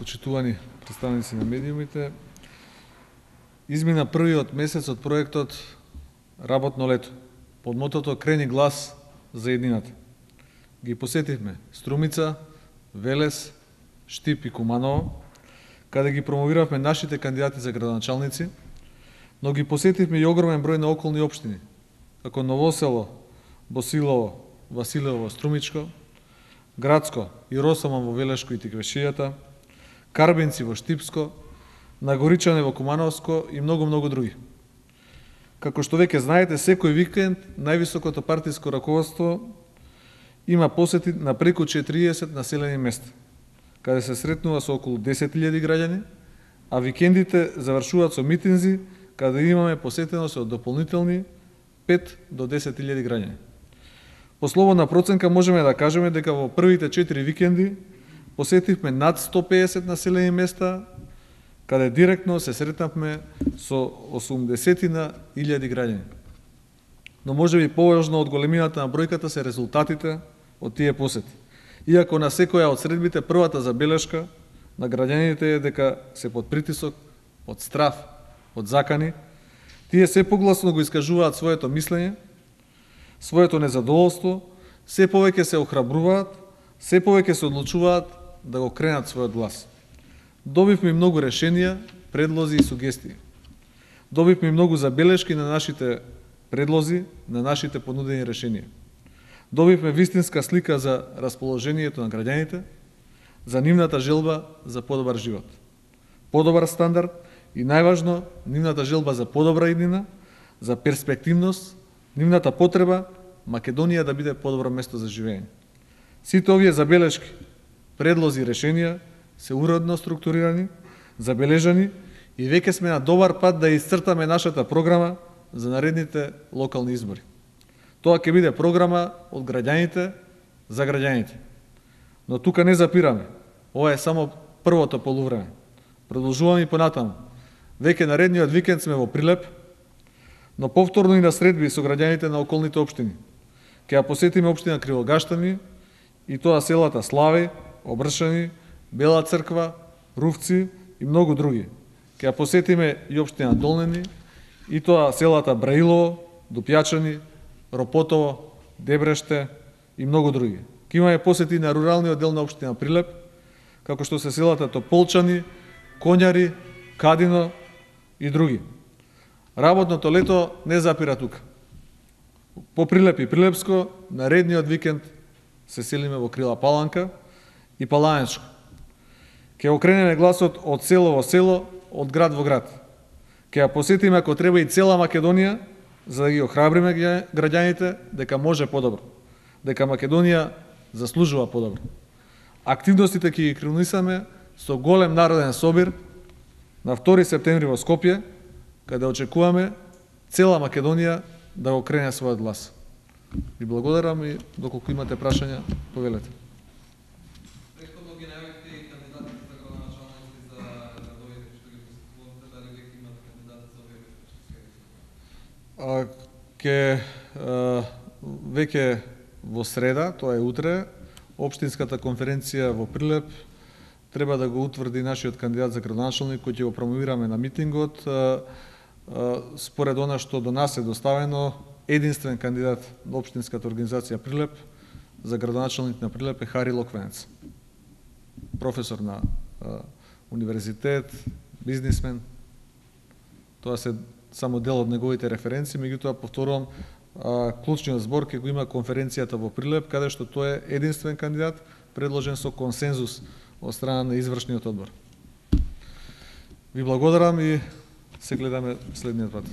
почитувани представници на медиумите, измина првиот месец од проектот Работно лето, под мотото Крени глас за еднината. Ги посетивме Струмица, Велес, Штип и Куманово, каде ги промовиравме нашите кандидати за градоначалници, но ги посетивме и огромен број на околни општини, како Новосело, Босилово, Василево, Струмичко, Градско и Росоман во Велешко и Тиквешијата, Карбинци во Штипско, Нагоричане во Кумановско и многу други. Како што веќе знаете, секој викенд највисокото партиско раководство има посети на преку 40 населени места, каде се сретнува со околу 10.000 граѓани, а викендите завршуваат со митинзи, каде имаме посетеност од дополнителни 5 до 10.000 граѓани. По слободна проценка можеме да кажеме дека во првите 4 викенди посетивме над 150 населени места, каде директно се сретнавме со 80.000 граѓани. Но можеби поважно од големината на бројката се резултатите од тие посети. Иако на секоја од средбите првата забелешка на граѓаните е дека се под притисок, од страв, од закани, тие се погласно го искажуваат своето мислење, своето незадоволство, се повеќе се охрабруваат, се повеќе се одлучуваат да го кренат својот глас. Добивме многу решенија, предлози и сугестии. Добивме многу забелешки на нашите предлози, на нашите понудени решенија. Добивме вистинска слика за расположението на граѓаните, за нивната желба за подобар живот, подобар стандард и најважно, нивната желба за подобра иднина, за перспективност, нивната потреба Македонија да биде подобро место за живење. Сите овие забелешки, предлози и решенија се уредно структурирани, забележани и веќе сме на добар пат да исцртаме нашата програма за наредните локални избори. Тоа ќе биде програма од граѓаните за граѓаните. Но тука не запираме. Ова е само првото полувреме. Продолжуваме и понатаму. Веќе наредниот викенд сме во Прилеп, но повторно и на средби со граѓаните на околните општини. Ќе ја посетиме општина Кривогаштани и тоа селата Слави, Обршани, Бела Црква, Рувци и многу други. Ќе ја посетиме и општина Долнени и тоа селата Браилово, Дупјачани, Ропотово, Дебреште и многу други. Ќе имаме посети на руралниот дел на општина Прилеп, како што се селата Тополчани, Конјари, Кадино и други. Работното лето не запира тука. По Прилеп и Прилепско, наредниот викенд се селиме во Крила Паланка и Паланечко. Ќе окренеме гласот од село во село, од град во град. Ќе ја посетиме ако треба и цела Македонија, за да ги охрабриме граѓаните дека може подобро, дека Македонија заслужува подобро. Активностите ќе ги кронисаме со голем народен собир на 2 септември во Скопје, каде очекуваме цела Македонија да го крене својот глас. Ви благодарам и доколку имате прашања, повелете. Претходно ги најавивте и кандидатите за градоначалници за градовите што ги посетувате, дали веќе имате кандидати за овие што Веќе во среда, тоа е утре, Општинската конференција во Прилеп треба да го утврди нашиот кандидат за градоначалник кој ќе го промовираме на митингот. Според она што до нас е доставено, единствен кандидат на Општинската организација Прилеп за градоначалник на Прилеп е Хари Локвенец. Професор на универзитет, бизнисмен. Тоа се само дел од неговите референции, меѓутоа повторувам, клучниот збор ќе го има конференцијата во Прилеп, каде што тој е единствен кандидат, предложен со консензус од страна на извршниот одбор. Ви благодарам и се гледаме следниот пат.